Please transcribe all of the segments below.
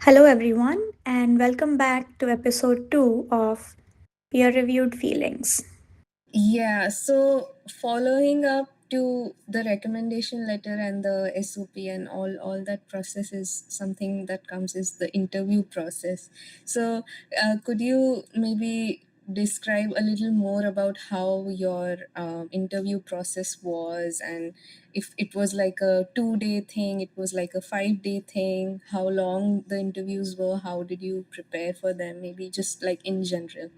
Hello, everyone, and welcome back to episode 2 of Peer Reviewed Feelings. Yeah, so following up to the recommendation letter and the SOP and all that process is something that comes is the interview process. So, could you maybe describe a little more about how your interview process was, and if it was like a 2 day thing, it was like a 5 day thing, how long the interviews were, how did you prepare for them, maybe just like in general.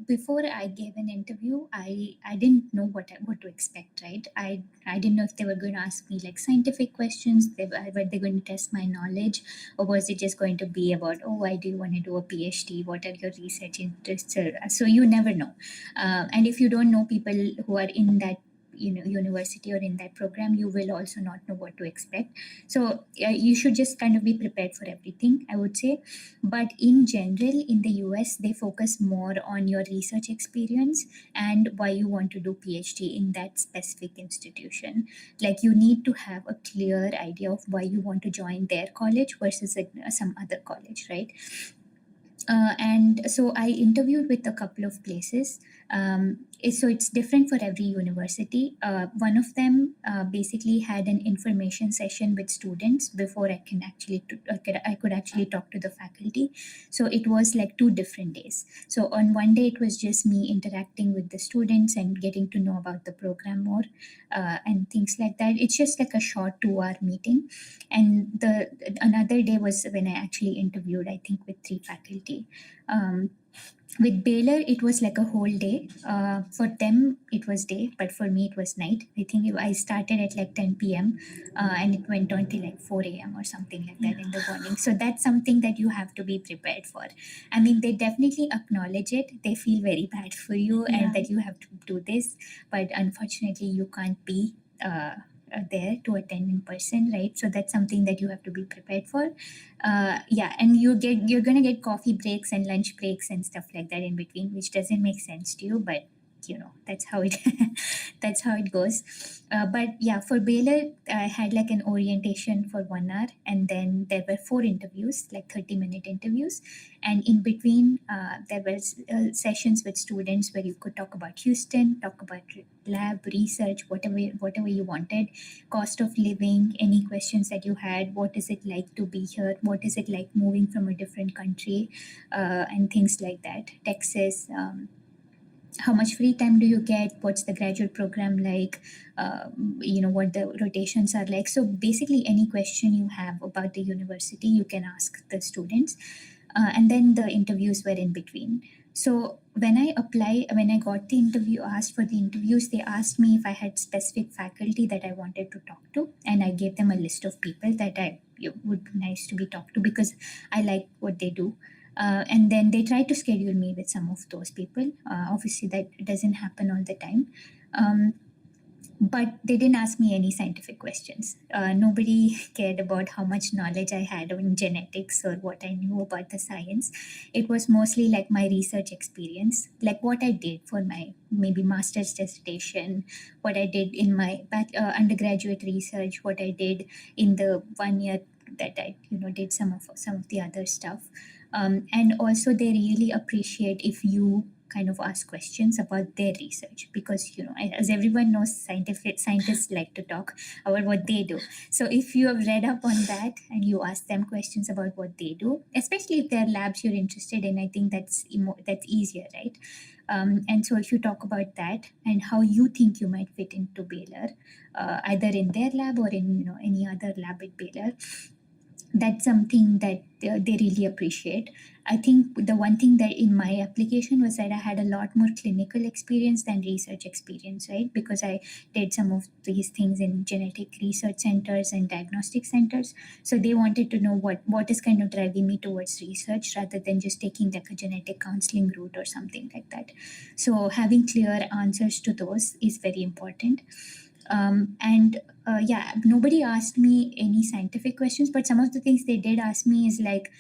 Before I gave an interview, I didn't know what to expect, right? I didn't know if they were going to ask me like scientific questions, were they going to test my knowledge, or was it just going to be about, oh, why do you want to do a PhD? What are your research interests? So you never know. And if you don't know people who are in that university or in that program, you will also not know what to expect. So you should just kind of be prepared for everything, I would say. But in general, in the US, they focus more on your research experience and why you want to do PhD in that specific institution. Like you need to have a clear idea of why you want to join their college versus some other college, right? And so I interviewed with a couple of places. So it's different for every university. One of them basically had an information session with students before I could actually talk to the faculty. So it was like 2 different days. So on one day it was just me interacting with the students and getting to know about the program more, and things like that. It's just like a short 2 hour meeting, and the another day was when I actually interviewed, I think, with 3 faculty. um, with Baylor, it was like a whole day. For them, it was day, but for me, it was night. I think I started at like 10 p.m. And it went on till like 4 a.m. or something like that in the morning. So that's something that you have to be prepared for. I mean, they definitely acknowledge it. They feel very bad for you and that you have to do this, but unfortunately, you can't be. There to attend in person, right? So that's something that you have to be prepared for. Yeah, and you're gonna get coffee breaks and lunch breaks and stuff like that in between, which doesn't make sense to you, but that's how it that's how it goes. But yeah, for Baylor, I had like an orientation for 1 hour, and then there were 4 interviews, like 30-minute interviews, and in between there was sessions with students where you could talk about Houston, talk about lab research, whatever you wanted, cost of living, any questions that you had, what is it like to be here, what is it like moving from a different country, and things like that. Texas, how much free time do you get, what's the graduate program like, what the rotations are like. So basically any question you have about the university, you can ask the students. And then the interviews were in between. So when I got the interview, asked for the interviews, they asked me if I had specific faculty that I wanted to talk to, and I gave them a list of people that I it would be nice to be talked to because I like what they do. And then they tried to schedule me with some of those people. Obviously, that doesn't happen all the time. Um, but they didn't ask me any scientific questions. Nobody cared about how much knowledge I had on genetics or what I knew about the science. It was mostly like my research experience, like what I did for my maybe master's dissertation, what I did in my undergraduate research, what I did in the 1 year that I did some of the other stuff. And also they really appreciate if you kind of ask questions about their research, because as everyone knows, scientists like to talk about what they do. So if you have read up on that and you ask them questions about what they do, especially if they're labs you're interested in, I think that's easier, right? And so if you talk about that and how you think you might fit into Baylor, either in their lab or in any other lab at Baylor, that's something that they really appreciate. I think the one thing that in my application was that I had a lot more clinical experience than research experience, right? Because I did some of these things in genetic research centers and diagnostic centers. So they wanted to know what is kind of driving me towards research rather than just taking like a genetic counseling route or something like that. So having clear answers to those is very important. And Yeah, nobody asked me any scientific questions, but some of the things they did ask me is like,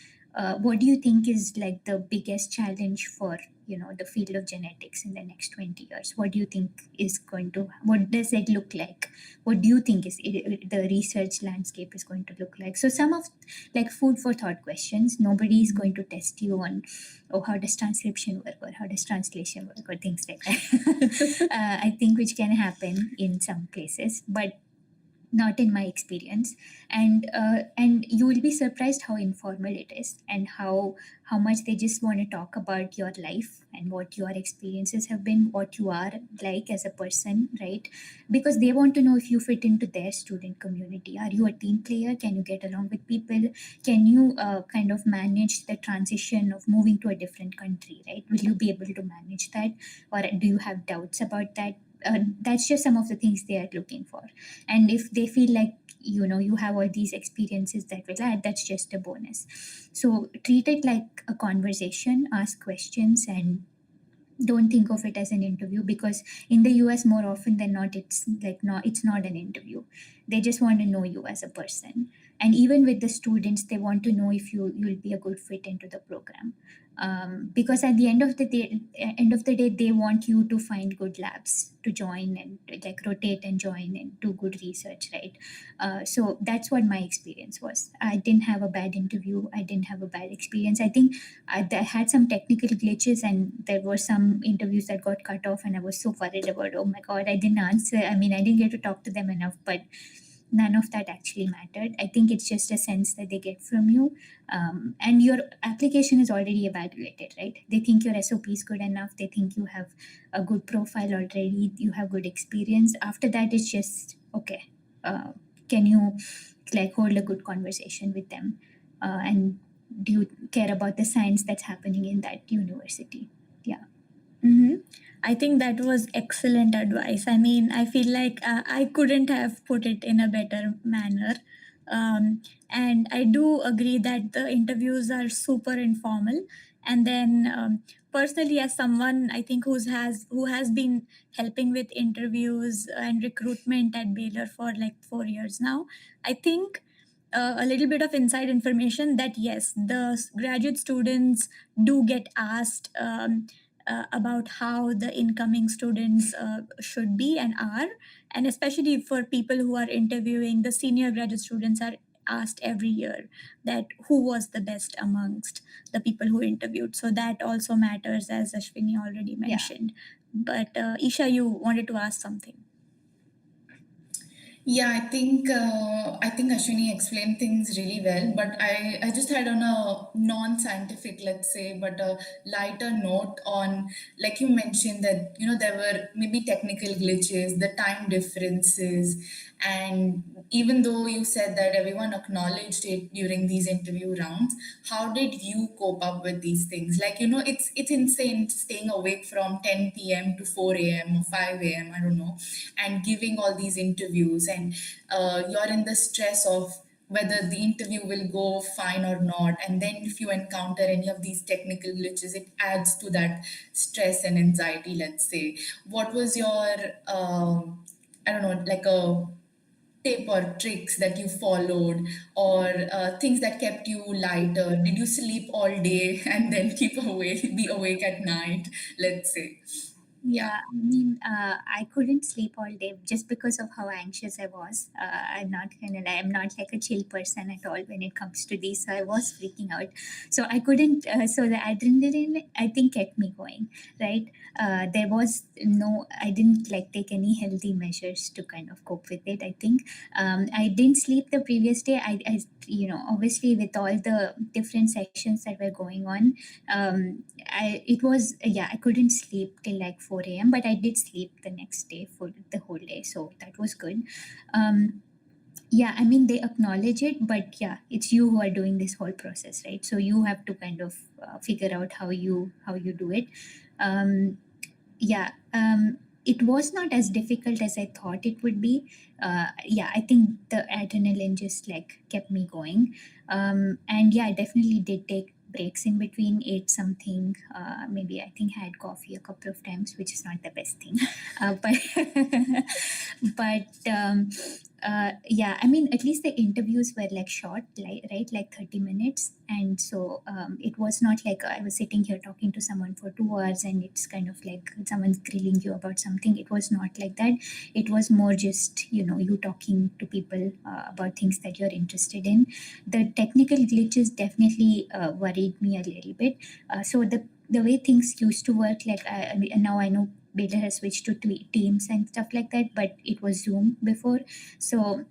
what do you think is like the biggest challenge for the field of genetics in the next 20 years? What do you think is going to, what does it look like? What do you think is the research landscape is going to look like? So some of like food for thought questions. Nobody is going to test you on, oh, how does transcription work, or how does translation work, or things like that. I think which can happen in some places, but not in my experience. And you will be surprised how informal it is, and how much they just want to talk about your life and what your experiences have been, what you are like as a person, right? Because they want to know if you fit into their student community. Are you a team player? Can you get along with people? Can you kind of manage the transition of moving to a different country, right? Will you be able to manage that, or do you have doubts about that? That's just some of the things they are looking for. And if they feel like you have all these experiences that will add, that's just a bonus. So treat it like a conversation, ask questions, and don't think of it as an interview, because in the US more often than not it's not an interview. They just want to know you as a person. And even with the students, they want to know if you'll be a good fit into the program. Because at the end of the day they want you to find good labs to join and like rotate and join and do good research, right? So that's what my experience was. I didn't have a bad interview, I didn't have a bad experience. I think I had some technical glitches, and there were some interviews that got cut off, and I was so worried about, oh my god, I didn't answer. I mean, I didn't get to talk to them enough, but none of that actually mattered. I think it's just a sense that they get from you. And your application is already evaluated, right? They think your SOP is good enough. They think you have a good profile already. You have good experience. After that, it's just, okay, can you like hold a good conversation with them? And do you care about the science that's happening in that university? Yeah. Mm-hmm. I think that was excellent advice. I mean, I feel like I couldn't have put it in a better manner. And I do agree that the interviews are super informal. And then, personally, as someone I think who has been helping with interviews and recruitment at Baylor for like 4 years now, I think a little bit of inside information that yes, the graduate students do get asked. About how the incoming students should be and are. And especially for people who are interviewing, the senior graduate students are asked every year that who was the best amongst the people who interviewed. So that also matters, as Ashwini already mentioned. But Isha, you wanted to ask something. Yeah, I think Ashwini explained things really well, but I just had on a non-scientific, let's say, but a lighter note on, like you mentioned that there were maybe technical glitches, the time differences, and even though you said that everyone acknowledged it during these interview rounds, how did you cope up with these things? Like it's insane staying awake from 10 p.m. to 4 a.m. or 5 a.m. I don't know, and giving all these interviews, and you're in the stress of whether the interview will go fine or not. And then if you encounter any of these technical glitches, it adds to that stress and anxiety, let's say. What was your I don't know, like a tip or tricks that you followed, or things that kept you lighter? Did you sleep all day and then be awake at night, let's say? Yeah, I mean, I couldn't sleep all day just because of how anxious I was. I'm not gonna lie, I'm not like a chill person at all when it comes to these. So I was freaking out. So I couldn't. So the adrenaline, I think, kept me going. Right. There was no. I didn't like take any healthy measures to kind of cope with it. I think. I didn't sleep the previous day. Obviously with all the different sections that were going on, I couldn't sleep till like 4 a.m., but I did sleep the next day for the whole day, so that was good. Yeah, I mean, they acknowledge it, but yeah, it's you who are doing this whole process, right? So you have to kind of figure out how you do it. um, yeah. It was not as difficult as I thought it would be. Yeah, I think the adrenaline just like kept me going. And yeah, I definitely did take breaks in between, ate something. Maybe I think I had coffee a couple of times, which is not the best thing. But but Yeah, I mean, at least the interviews were like short, right, like 30 minutes. And so it was not like I was sitting here talking to someone for 2 hours and it's kind of like someone's grilling you about something. It was not like that. It was more just, you talking to people about things that you're interested in. The technical glitches definitely worried me a little bit. So the way things used to work, like I mean, now I know Baylor has switched to Teams and stuff like that, but it was Zoom before. So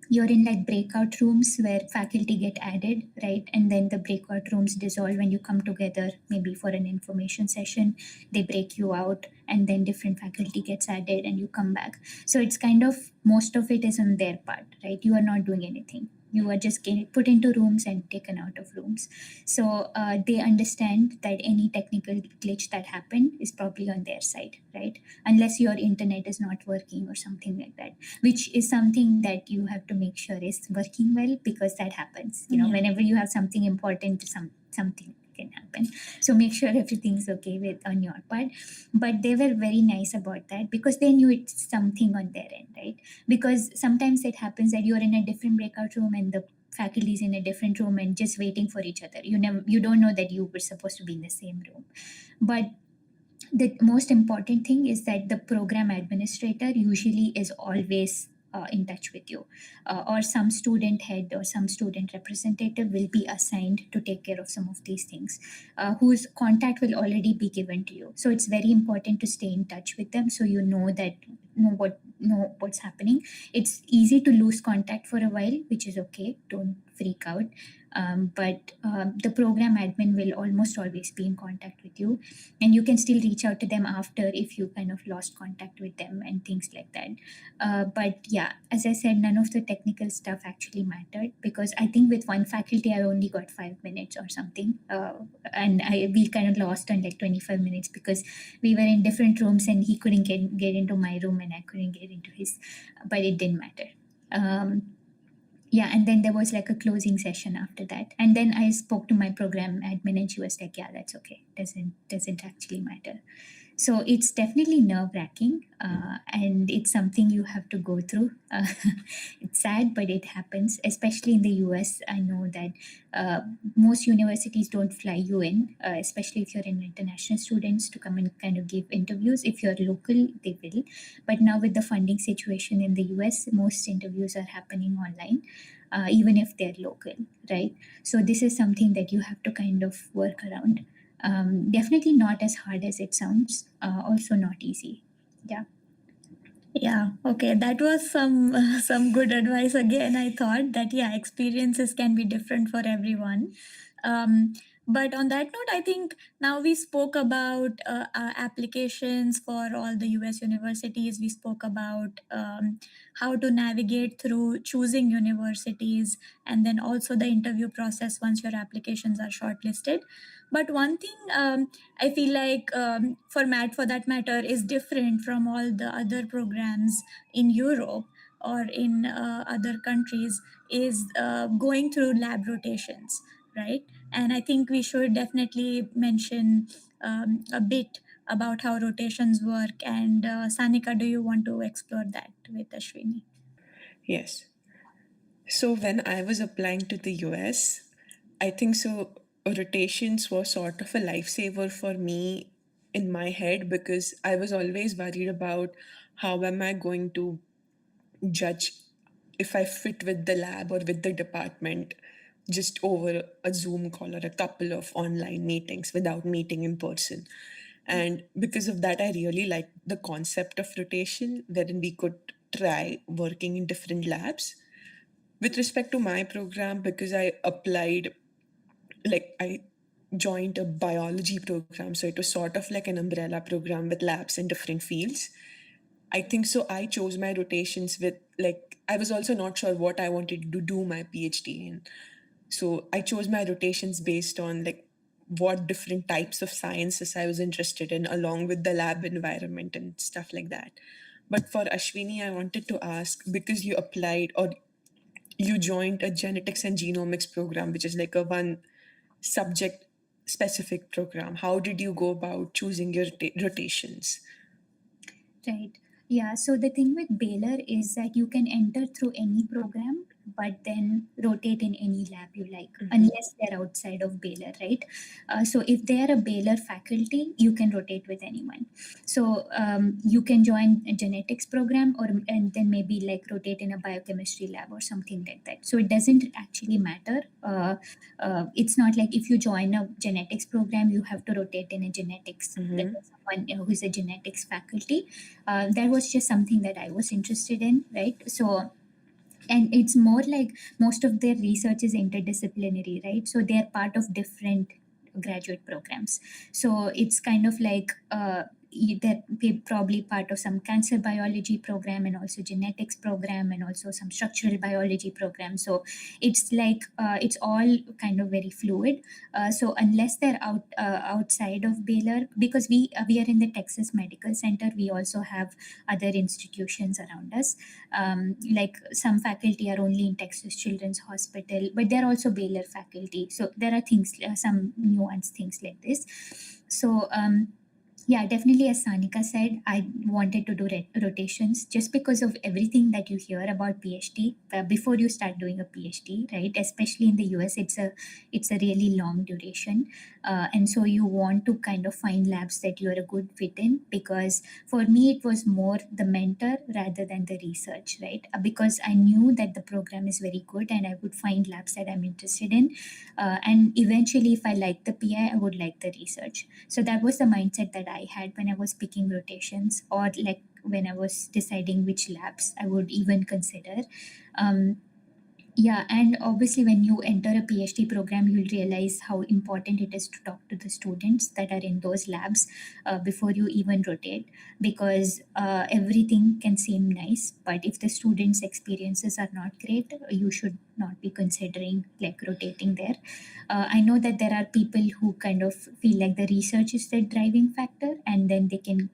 you're in like breakout rooms where faculty get added, right? And then the breakout rooms dissolve when you come together, maybe for an information session. They break you out, and then different faculty gets added, and you come back. So it's kind of, most of it is on their part, right? You are not doing anything. You are just getting put into rooms and taken out of rooms. So they understand that any technical glitch that happened is probably on their side, right? Unless your internet is not working or something like that, which is something that you have to make sure is working well, because that happens. Yeah. Whenever you have something important, something can happen. So make sure everything's okay with on your part. But they were very nice about that, because they knew it's something on their end, right? Because sometimes it happens that you're in a different breakout room and the faculty is in a different room and just waiting for each other. You don't know that you were supposed to be in the same room. But the most important thing is that the program administrator usually is always in touch with you, or some student head or some student representative will be assigned to take care of some of these things, whose contact will already be given to you. So it's very important to stay in touch with them, so you know what's happening. It's easy to lose contact for a while, which is okay. Don't freak out. But the program admin will almost always be in contact with you, and you can still reach out to them after if you kind of lost contact with them and things like that. But yeah, as I said, none of the technical stuff actually mattered, because I think with one faculty I only got 5 minutes or something, and we kind of lost on like 25 minutes because we were in different rooms and he couldn't get into my room and I couldn't get into his, but it didn't matter. Yeah, and then there was like a closing session after that, and then I spoke to my program admin and she was like, yeah, that's okay, doesn't actually matter. So it's definitely nerve-wracking, and it's something you have to go through. It's sad, but it happens, especially in the US. I know that most universities don't fly you in, especially if you're an international students, to come and kind of give interviews. If you're local, they will. But now with the funding situation in the US, most interviews are happening online, even if they're local, right? So this is something that you have to kind of work around. Definitely not as hard as it sounds. Also not easy. Yeah. Yeah, okay. That was some good advice again. I thought that yeah, experiences can be different for everyone. But on that note, I think now we spoke about applications for all the US universities. We spoke about how to navigate through choosing universities, and then also the interview process once your applications are shortlisted. But one thing I feel like format for that matter is different from all the other programs in Europe or in other countries is going through lab rotations, right? And I think we should definitely mention a bit about how rotations work. And Sanika, do you want to explore that with Ashwini? Yes. So when I was applying to the US, I think so rotations were sort of a lifesaver for me in my head because I was always worried about how am I going to judge if I fit with the lab or with the department just over a Zoom call or a couple of online meetings without meeting in person. And because of that, I really liked the concept of rotation, wherein we could try working in different labs. With respect to my program, because I applied, like, I joined a biology program, so it was sort of like an umbrella program with labs in different fields. I think so. I chose my rotations with, like, I was also not sure what I wanted to do my PhD in. So I chose my rotations based on like what different types of sciences I was interested in, along with the lab environment and stuff like that. But for Ashwini, I wanted to ask, because you applied or you joined a genetics and genomics program, which is like a one subject specific program. How did you go about choosing your rotations? Right. Yeah, so the thing with Baylor is that you can enter through any program, but then rotate in any lab you like, unless they're outside of Baylor, right? So if they are a Baylor faculty, you can rotate with anyone. So you can join a genetics program, or and then maybe like rotate in a biochemistry lab or something like that. So it doesn't actually matter. It's not like if you join a genetics program, you have to rotate in a genetics, like someone who's a genetics faculty. That was just something that I was interested in, right? So, and it's more like most of their research is interdisciplinary, right? So they are part of different graduate programs. So it's kind of like they're probably part of some cancer biology program, and also genetics program, and also some structural biology program. So it's like it's all kind of very fluid. So unless they're outside of Baylor, because we are in the Texas Medical Center, we also have other institutions around us. Like some faculty are only in Texas Children's Hospital, but they're also Baylor faculty. So there are things, some nuanced things like this. So yeah, definitely, as Sanika said, I wanted to do rotations just because of everything that you hear about PhD before you start doing a PhD, right? Especially in the US, it's a really long duration, and so you want to kind of find labs that you're a good fit in. Because for me, it was more the mentor rather than the research, right? Because I knew that the program is very good, and I would find labs that I'm interested in, and eventually, if I like the PI, I would like the research. So that was the mindset that I had when I was picking rotations, or like when I was deciding which labs I would even consider. Um, yeah, and obviously, when you enter a PhD program, you'll realize how important it is to talk to the students that are in those labs before you even rotate, because everything can seem nice, but if the students' experiences are not great, you should not be considering like rotating there. I know that there are people who kind of feel like the research is the driving factor, and then they can,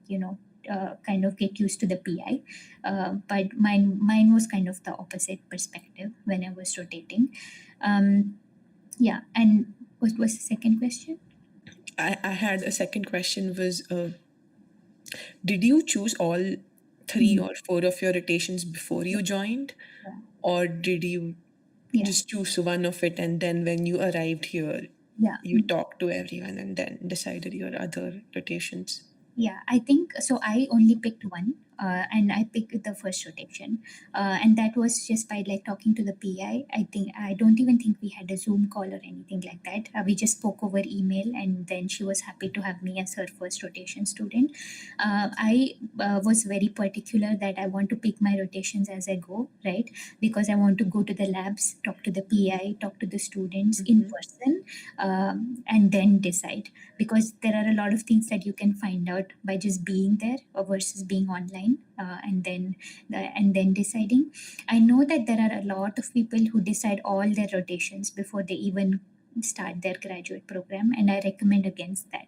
kind of get used to the PI. But mine was kind of the opposite perspective when I was rotating. Yeah, and what was the second question? I had a second question was, did you choose all three Mm, or four of your rotations before you joined, yeah, or did you yeah, just choose one of it and then when you arrived here, yeah. you talked to everyone and then decided your other rotations? Yeah, I think so. I only picked one, and I picked the first rotation, and that was just by like talking to the PI. I don't even think we had a Zoom call or anything like that. We just spoke over email, and then she was happy to have me as her first rotation student. I was very particular that I want to pick my rotations as I go, right? Because I want to go to the labs, talk to the PI, talk to the students in person, and then decide, because there are a lot of things that you can find out by just being there versus being online, and then deciding. I know that there are a lot of people who decide all their rotations before they even start their graduate program, and I recommend against that.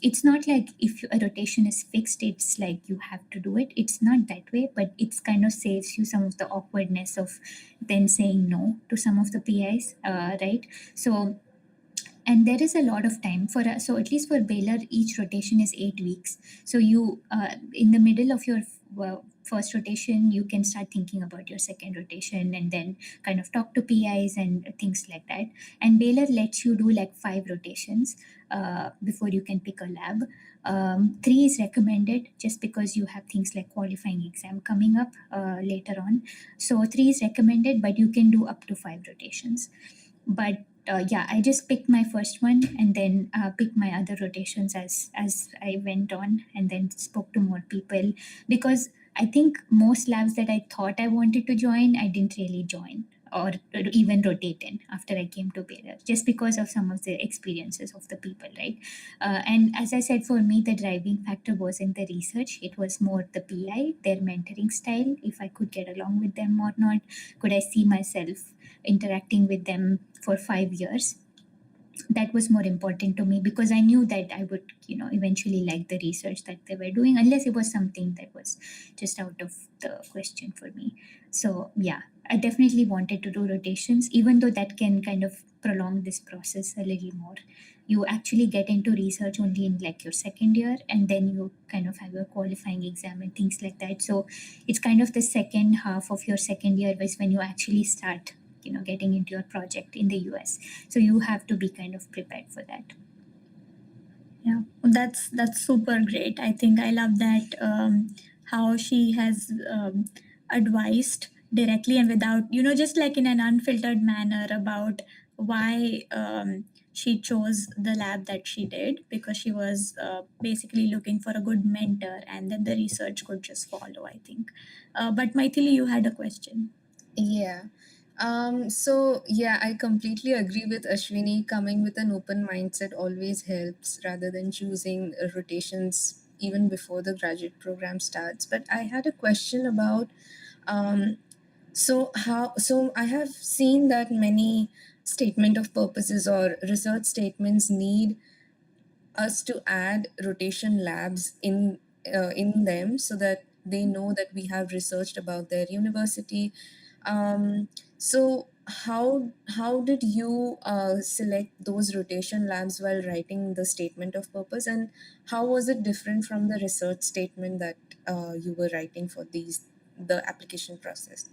It's not like if a rotation is fixed, it's like you have to do it. It's not that way, but it's kind of saves you some of the awkwardness of then saying no to some of the PIs, right? So, and there is a lot of time for so at least for Baylor, each rotation is 8 weeks. So you in the middle of your first rotation, you can start thinking about your second rotation, and then kind of talk to PIs and things like that. And Baylor lets you do like 5 rotations before you can pick a lab. Three is recommended just because you have things like qualifying exam coming up later on. So three is recommended, but you can do up to 5 rotations. But yeah, I just picked my first one, and then picked my other rotations as I went on, and then spoke to more people, because I think most labs that I thought I wanted to join, I didn't really join or even rotate in after I came to Baylor, just because of some of the experiences of the people, right? And as I said, for me, the driving factor wasn't the research; it was more the PI, their mentoring style. If I could get along with them or not, could I see myself interacting with them for 5 years? That was more important to me, because I knew that I would, eventually like the research that they were doing, unless it was something that was just out of the question for me. So yeah, I definitely wanted to do rotations, even though that can kind of prolong this process a little more. You actually get into research only in like your second year, and then you kind of have your qualifying exam and things like that. So it's kind of the second half of your second year is when you actually start, getting into your project in the US. So you have to be kind of prepared for that. Yeah, that's super great. I think I love that how she has advised directly and without, just like in an unfiltered manner about why she chose the lab that she did, because she was basically looking for a good mentor, and then the research could just follow, I think. But Maithili, you had a question. Yeah. So yeah, I completely agree with Ashwini. Coming with an open mindset always helps rather than choosing rotations even before the graduate program starts. But I had a question about um, so I have seen that many statement of purposes or research statements need us to add rotation labs in them so that they know that we have researched about their university. So how did you select those rotation labs while writing the statement of purpose, and how was it different from the research statement that you were writing for the application process?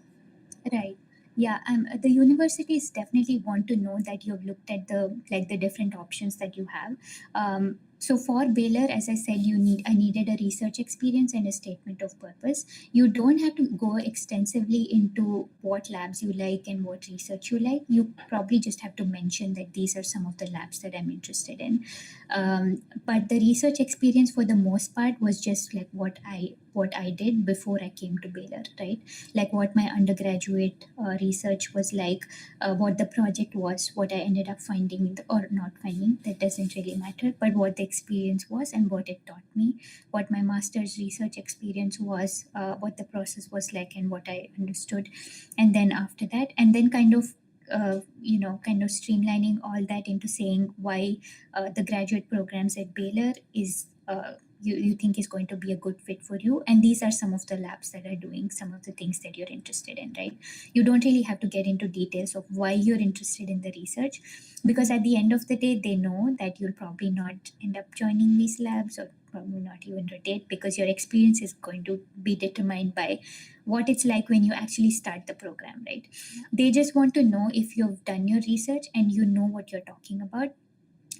Right. Yeah. The universities definitely want to know that you've looked at the different options that you have. So for Baylor, as I said, I needed a research experience and a statement of purpose. You don't have to go extensively into what labs you like and what research you like. You probably just have to mention that these are some of the labs that I'm interested in. But the research experience, for the most part, was just like what I did before I came to Baylor, right? Like what my undergraduate research was like, what the project was, what I ended up finding or not finding, that doesn't really matter, but what the experience was and what it taught me, what my master's research experience was, what the process was like, and what I understood. And then after that, and then kind of streamlining all that into saying why the graduate programs at Baylor is you think is going to be a good fit for you, and these are some of the labs that are doing some of the things that you're interested in, right? You don't really have to get into details of why you're interested in the research, because at the end of the day they know that you'll probably not end up joining these labs, or probably not even rotate, because your experience is going to be determined by what it's like when you actually start the program, right? They just want to know if you've done your research and you know what you're talking about,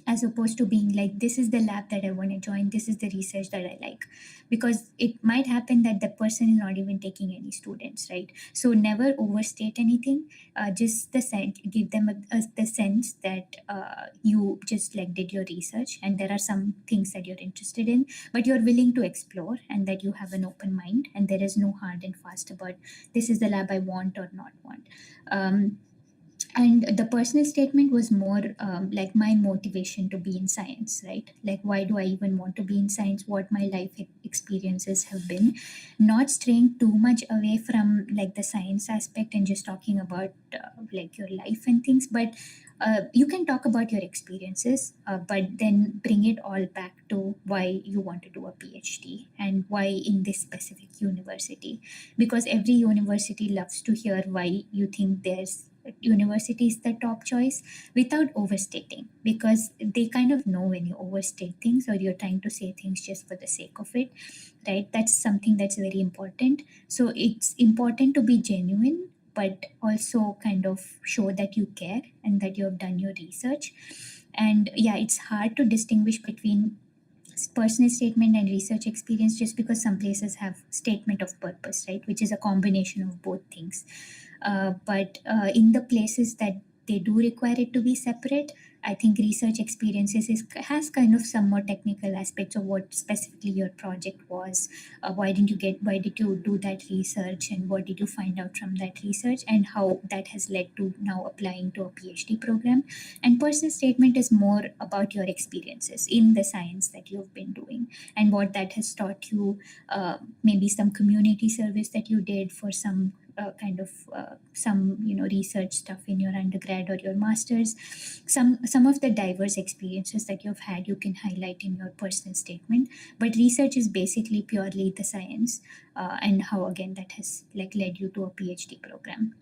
as opposed to being like, this is the lab that I want to join, this is the research that I like. Because it might happen that the person is not even taking any students, right? So never overstate anything. Just give them the sense that you just like did your research and there are some things that you're interested in, but you're willing to explore, and that you have an open mind, and there is no hard and fast about this is the lab I want or not want. And the personal statement was more like my motivation to be in science, right? Like, why do I even want to be in science, what my life experiences have been, not straying too much away from like the science aspect and just talking about like your life and things, but you can talk about your experiences, but then bring it all back to why you want to do a PhD and why in this specific university, because every university loves to hear why you think there's university is the top choice, without overstating, because they kind of know when you overstate things or you're trying to say things just for the sake of it, right? That's something that's very important. So it's important to be genuine, but also kind of show that you care and that you have done your research. And yeah, it's hard to distinguish between personal statement and research experience, just because some places have statement of purpose, right, which is a combination of both things. But in the places that they do require it to be separate, I think research experiences has kind of some more technical aspects of what specifically your project was. Why did you do that research, and what did you find out from that research, and how that has led to now applying to a PhD program. And personal statement is more about your experiences in the science that you've been doing and what that has taught you. Maybe some community service that you did for some kind of some research stuff in your undergrad or your masters. Some of the diverse experiences that you've had, you can highlight in your personal statement. But research is basically purely the science, and how again that has like led you to a PhD program.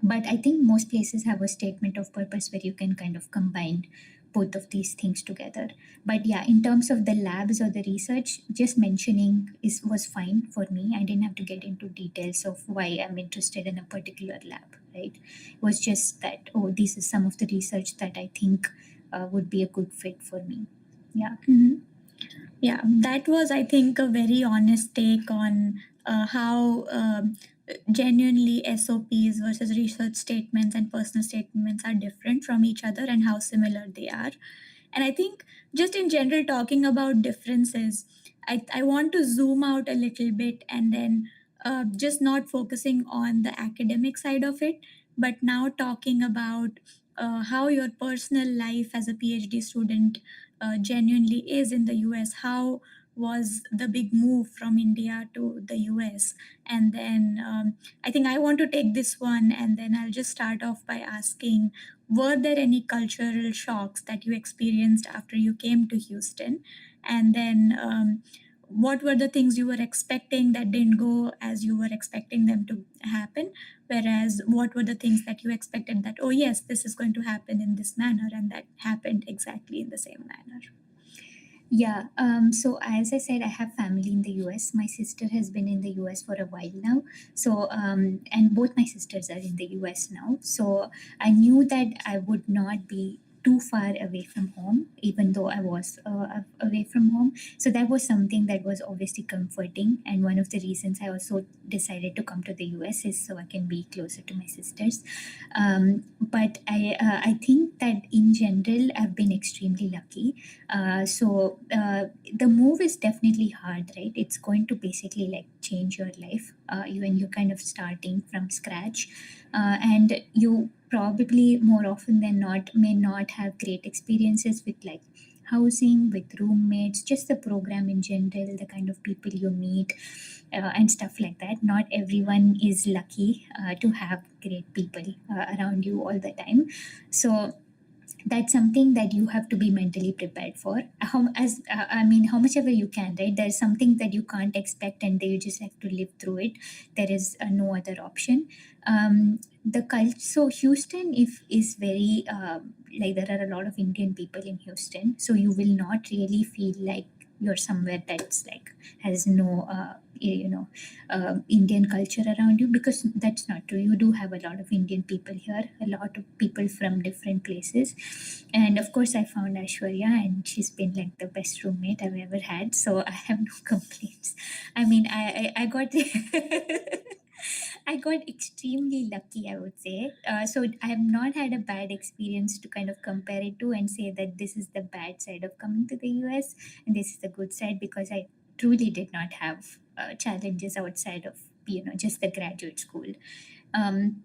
But I think most places have a statement of purpose where you can kind of combine both of these things together. But yeah, in terms of the labs or the research, just mentioning is was fine for me. I didn't have to get into details of why I'm interested in a particular lab, right? It was just that, oh, this is some of the research that I think would be a good fit for me. Yeah. Mhm. Yeah, that was, I think, a very honest take on how genuinely SOPs versus research statements and personal statements are different from each other and how similar they are. And I think, just in general, talking about differences, I want to zoom out a little bit and then just not focusing on the academic side of it, but now talking about how your personal life as a PhD student genuinely is in the US. How was the big move from India to the US? And then I think I want to take this one, and then I'll just start off by asking, were there any cultural shocks that you experienced after you came to Houston? And then what were the things you were expecting that didn't go as you were expecting them to happen? Whereas, what were the things that you expected that, oh, yes, this is going to happen in this manner, and that happened exactly in the same manner? Yeah. So as I said, I have family in the US. My sister has been in the US for a while now. So and both my sisters are in the US now. So I knew that I would not be too far away from home, even though I was away from home. So that was something that was obviously comforting. And one of the reasons I also decided to come to the US is so I can be closer to my sisters. But I think that in general, I've been extremely lucky. The move is definitely hard, right? It's going to basically like change your life when you're kind of starting from scratch. And you probably more often than not may not have great experiences with like housing, with roommates, just the program in general, the kind of people you meet, and stuff like that. Not everyone is lucky to have great people around you all the time. So that's something that you have to be mentally prepared for, I mean, how much ever you can, right? There's something that you can't expect and then you just have to live through it. There is no other option. The culture, so Houston if is very like there are a lot of Indian people in Houston, so you will not really feel like you're somewhere that's like has no Indian culture around you, because that's not true. You do have a lot of Indian people here, a lot of people from different places. And of course, I found Ashwarya, and she's been like the best roommate I've ever had. So I have no complaints. I mean, I got. I got extremely lucky, I would say. So I have not had a bad experience to kind of compare it to and say that this is the bad side of coming to the US and this is the good side, because I truly did not have challenges outside of just the graduate school. Um,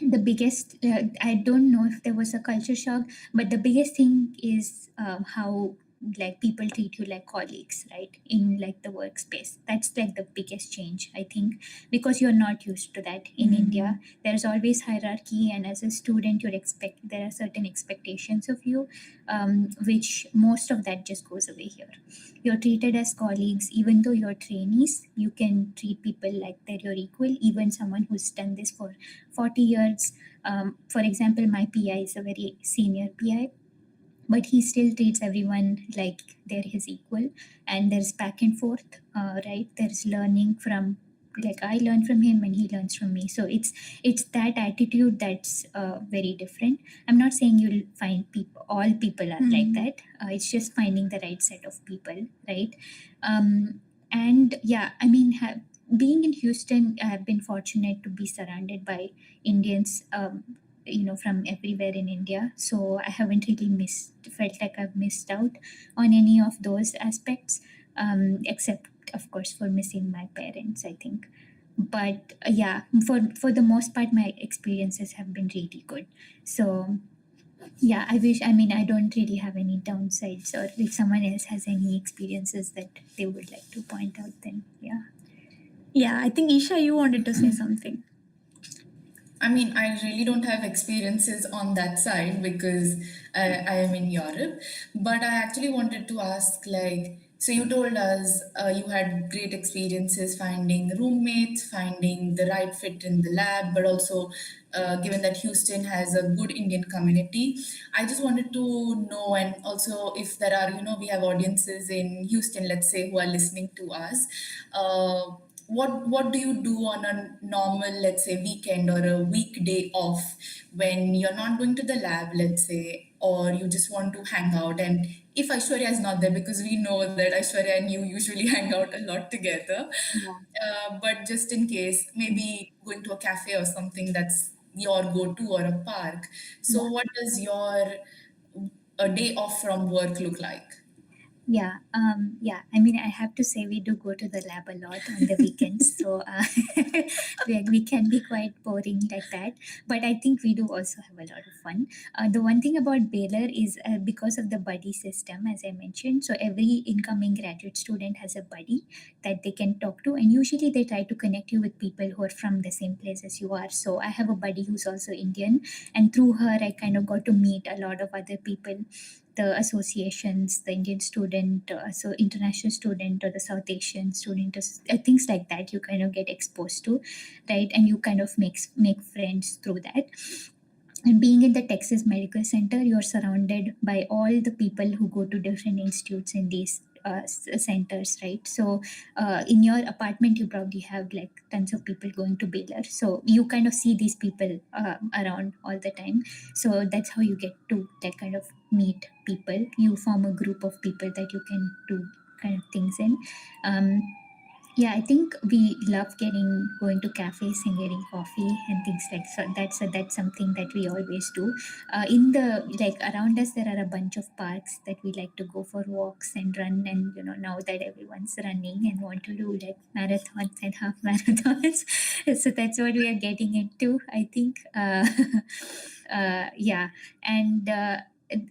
the biggest I don't know if there was a culture shock, but the biggest thing is how like people treat you like colleagues, right, in like the workspace. That's like the biggest change, I think, because you're not used to that in India. There's always hierarchy, and as a student there are certain expectations of you, which most of that just goes away here. You're treated as colleagues. Even though you're trainees, you can treat people like they're your equal, even someone who's done this for 40 years. For example, my PI is a very senior PI, but he still treats everyone like they're his equal. And there's back and forth, right? There's learning from, like, I learn from him and he learns from me. So it's that attitude that's very different. I'm not saying you'll find people, all people are like that. It's just finding the right set of people, right? And yeah, I mean, being in Houston, I've been fortunate to be surrounded by Indians, from everywhere in India. So I haven't really felt like I've missed out on any of those aspects, except of course for missing my parents, I think. But yeah, for the most part, my experiences have been really good. So yeah, I mean, I don't really have any downsides, or if someone else has any experiences that they would like to point out, then yeah. Yeah, I think Isha, you wanted to say something. I mean, I really don't have experiences on that side because I am in Europe. But I actually wanted to ask, like, so you told us you had great experiences finding roommates, finding the right fit in the lab, but also given that Houston has a good Indian community. I just wanted to know, and also if there are, we have audiences in Houston, let's say, who are listening to us. What do you do on a normal, let's say, weekend or a weekday off when you're not going to the lab, let's say, or you just want to hang out? And if Aishwarya is not there, because we know that Aishwarya and you usually hang out a lot together, Yeah. but just in case, maybe going to a cafe or something that's your go-to, or a park. So, Yeah. what does your a day off from work look like? Yeah. I mean, I have to say we do go to the lab a lot on the weekends, so we can be quite boring like that. But I think we do also have a lot of fun. The one thing about Baylor is because of the buddy system, as I mentioned. So every incoming graduate student has a buddy that they can talk to, and usually they try to connect you with people who are from the same place as you are. So I have a buddy who's also Indian, and through her, I kind of got to meet a lot of other people, the associations, the Indian student, so international student or the South Asian student, things like that. You kind of get exposed to, right? And you kind of make friends through that. And being in the Texas Medical Center, you're surrounded by all the people who go to different institutes in these centers, right? So in your apartment, you probably have like tons of people going to Baylor. So you kind of see these people around all the time. So that's how you get to that kind of meet people. You form a group of people that you can do kind of things in. Um, yeah, I think we love going to cafes and getting coffee and things like so. That's something that we always do. In the like around us, there are a bunch of parks that we like to go for walks and run. And now that everyone's running and want to do like marathons and half marathons, so that's what we are getting into, I think. Yeah, and.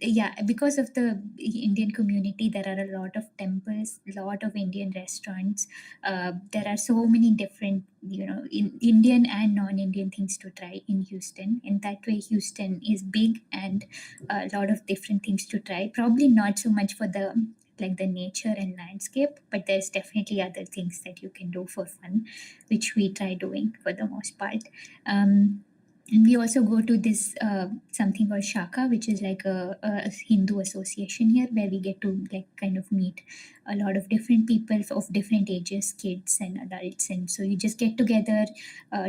Yeah, because of the Indian community, there are a lot of temples, a lot of Indian restaurants. There are so many different, in Indian and non-Indian things to try in Houston. In that way, Houston is big and a lot of different things to try. Probably not so much for the nature and landscape, but there's definitely other things that you can do for fun, which we try doing for the most part. And we also go to this something called Shaka, which is like a Hindu association here, where we get to like kind of meet a lot of different people of different ages, kids and adults. And so you just get together,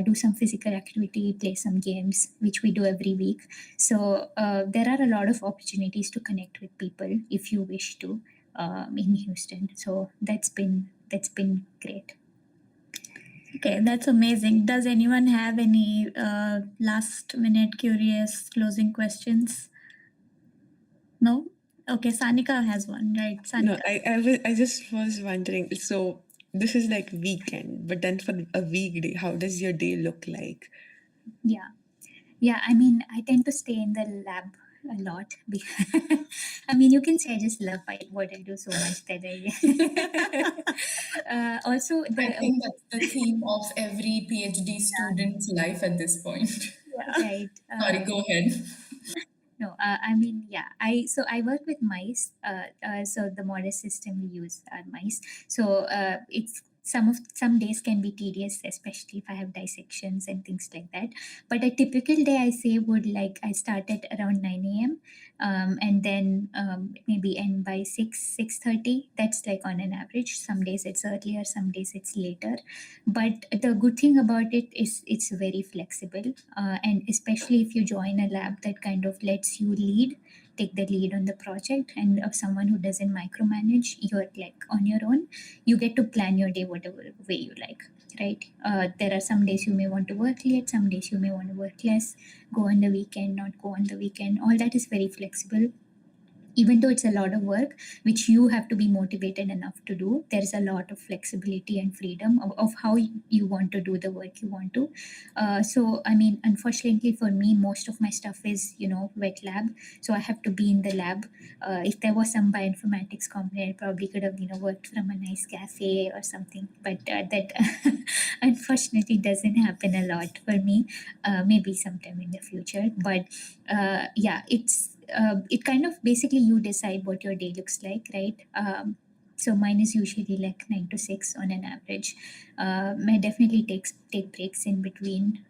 do some physical activity, play some games, which we do every week. So there are a lot of opportunities to connect with people if you wish to in Houston. So that's been great. Okay, that's amazing. Does anyone have any last minute curious closing questions? No? Okay, Sanika has one, right? No, Sanika. I just was wondering. So this is like weekend, but then for a weekday, how does your day look like? Yeah, I mean, I tend to stay in the lab a lot. I mean, you can say I just love what I do so much that also I the think that's the theme of every PhD student's life at this point. right. Sorry, go ahead. No, I mean, yeah. I work with mice. So the model system we use are mice. So it's some days can be tedious, especially if I have dissections and things like that. But a typical day, I say, would like I start at around 9 a.m. And then maybe end by 6:30. That's like on an average. Some days it's earlier, some days it's later. But the good thing about it is it's very flexible, and especially if you join a lab that kind of lets you take the lead on the project, and someone who doesn't micromanage, you're like on your own. You get to plan your day whatever way you like, right? There are some days you may want to work late, some days you may want to work less, go on the weekend, not go on the weekend. All that is very flexible. Even though it's a lot of work which you have to be motivated enough to do, there's a lot of flexibility and freedom of how you want to do the work you want to. So I mean, unfortunately for me, most of my stuff is wet lab, so I have to be in the lab. If there was some bioinformatics component, I probably could have worked from a nice cafe or something, but that unfortunately doesn't happen a lot for me. Maybe sometime in the future, but yeah, it kind of basically you decide what your day looks like, right? So mine is usually like 9 to 6 on an average. I definitely take breaks in between,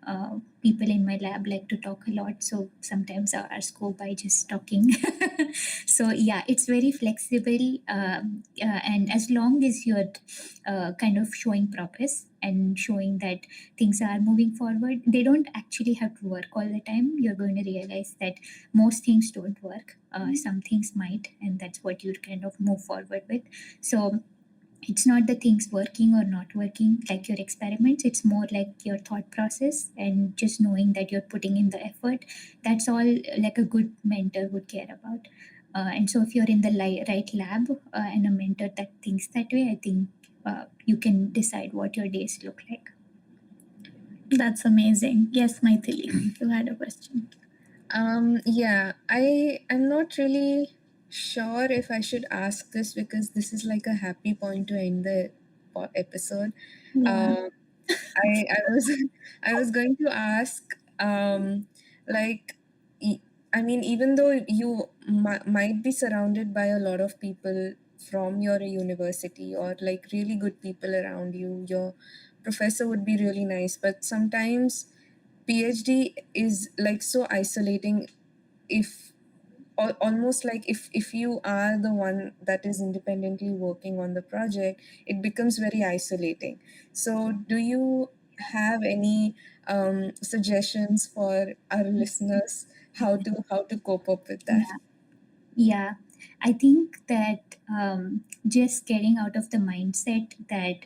people in my lab like to talk a lot, so sometimes our hours go by just talking. So yeah, it's very flexible, and as long as you're kind of showing progress and showing that things are moving forward, they don't actually have to work all the time. You're going to realize that most things don't work. Some things might, and that's what you kind of move forward with. So it's not the things working or not working like your experiments, it's more like your thought process and just knowing that you're putting in the effort. That's all like a good mentor would care about. And so if you're in the right lab, and a mentor that thinks that way, I think you can decide what your days look like. That's amazing. Yes, Maithili, you had a question. Yeah, I'm not really sure if I should ask this because this is like a happy point to end the episode. Yeah. Um, I was I was going to ask, like, e- I mean, even though you might be surrounded by a lot of people from your university or like really good people around you, your professor would be really nice, but sometimes PhD is like so isolating if almost like if you are the one that is independently working on the project, it becomes very isolating. So do you have any suggestions for our listeners how to cope up with that? Yeah, I think that just getting out of the mindset that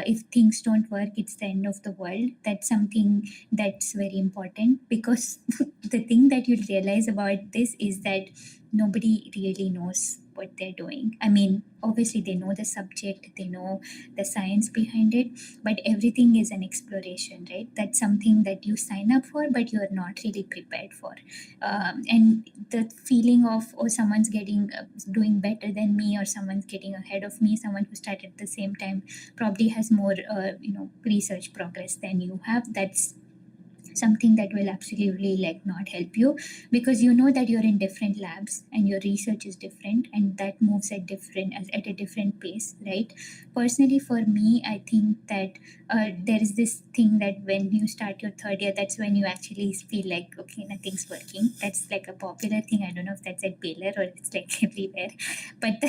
if things don't work, it's the end of the world. That's something that's very important, because the thing that you realize about this is that nobody really knows what they're doing. I mean, obviously, they know the subject, they know the science behind it, but everything is an exploration, right? That's something that you sign up for, but you're not really prepared for. And the feeling of, oh, someone's getting doing better than me, or someone's getting ahead of me, someone who started at the same time probably has more research progress than you have. That's something that will absolutely like not help you, because you know that you're in different labs and your research is different, and that moves at a different pace, right? Personally, for me, I think that there is this thing that when you start your third year, that's when you actually feel like, okay, nothing's working. That's like a popular thing. I don't know if that's at Baylor or it's like everywhere, but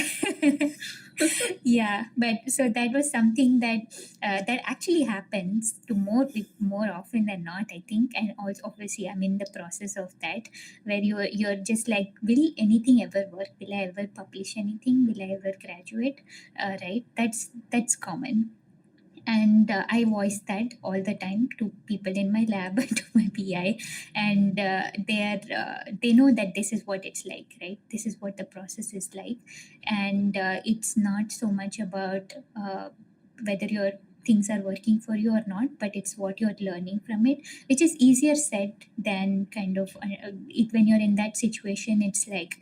yeah, but so that was something that that actually happens to more often than not, I think. And also, obviously, I'm in the process of that, where you're just like, will anything ever work? Will I ever publish anything? Will I ever graduate? Right, that's common. And I voice that all the time to people in my lab, to my PI, and they know that this is what it's like, right? This is what the process is like. And it's not so much about whether your things are working for you or not, but it's what you're learning from it, which is easier said than kind of it. When you're in that situation, it's like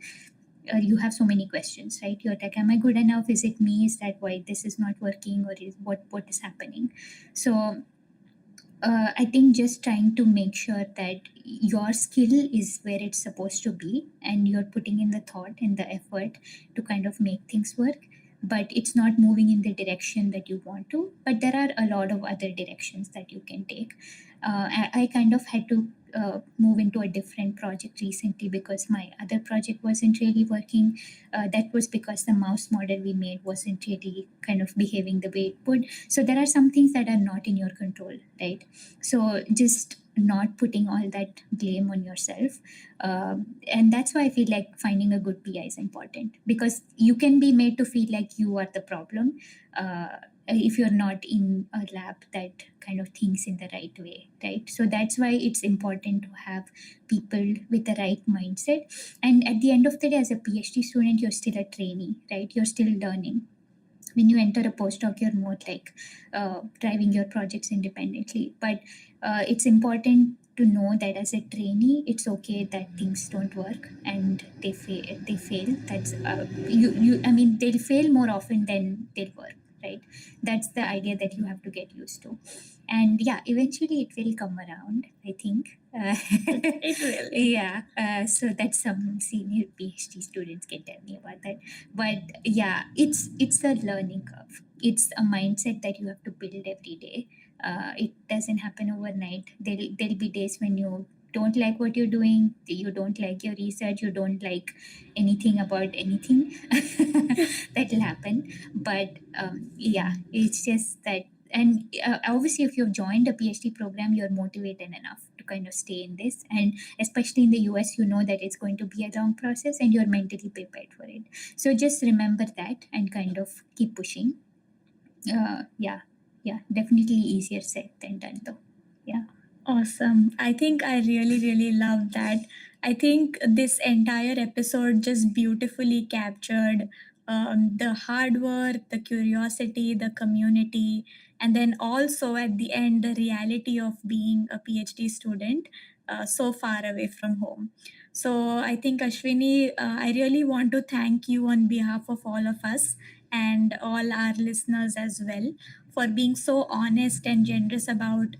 you have so many questions, right? You're like, am I good enough? Is it me? Is that why this is not working, or is what is happening? So I think just trying to make sure that your skill is where it's supposed to be, and you're putting in the thought and the effort to kind of make things work, but it's not moving in the direction that you want to. But there are a lot of other directions that you can take. I kind of had to move into a different project recently because my other project wasn't really working. That was because the mouse model we made wasn't really kind of behaving the way it would. So there are some things that are not in your control, right? So just not putting all that blame on yourself. And that's why I feel like finding a good PI is important, because you can be made to feel like you are the problem if you're not in a lab that kind of thinks in the right way, right? So that's why it's important to have people with the right mindset. And at the end of the day, as a PhD student, you're still a trainee, right? You're still learning. When you enter a postdoc, you're more like driving your projects independently. But it's important to know that as a trainee, it's okay that things don't work and they fail. That's you I mean, they'll fail more often than they'll work, right? That's the idea that you have to get used to. And yeah, eventually it will come around, I think. It will. Yeah, so that's some senior PhD students can tell me about that. But yeah, it's a learning curve. It's a mindset that you have to build every day. It doesn't happen overnight. There'll be days when you don't like what you're doing, you don't like your research, you don't like anything about anything. That'll happen. But yeah, it's just that. And obviously, if you've joined a PhD program, you're motivated enough to kind of stay in this. And especially in the US, you know that it's going to be a long process and you're mentally prepared for it. So just remember that and kind of keep pushing. Yeah, definitely easier said than done though. Yeah. Awesome. I think I really, really love that. I think this entire episode just beautifully captured the hard work, the curiosity, the community, and then also at the end, the reality of being a PhD student so far away from home. So I think, Ashwini, I really want to thank you on behalf of all of us and all our listeners as well for being so honest and generous about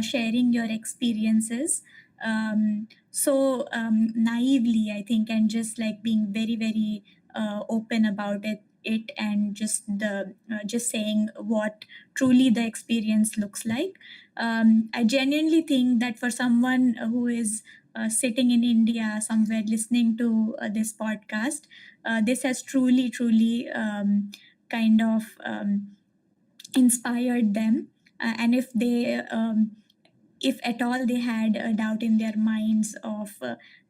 sharing your experiences so naively, I think, and just like being very, very open about it and just saying what truly the experience looks like. I genuinely think that for someone who is sitting in India somewhere listening to this podcast, this has truly, truly kind of inspired them. And if at all they had a doubt in their minds of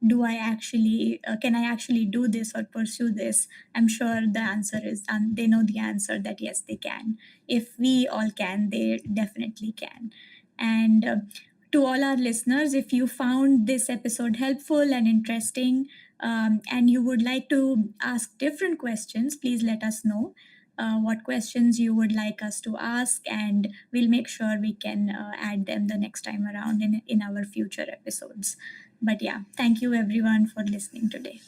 do I actually can I actually do this or pursue this, I'm sure the answer is, and they know the answer, that yes, they can. If we all can, they definitely can. And to all our listeners, if you found this episode helpful and interesting, and you would like to ask different questions, please let us know what questions you would like us to ask, and we'll make sure we can add them the next time around in our future episodes. But yeah, thank you everyone for listening today.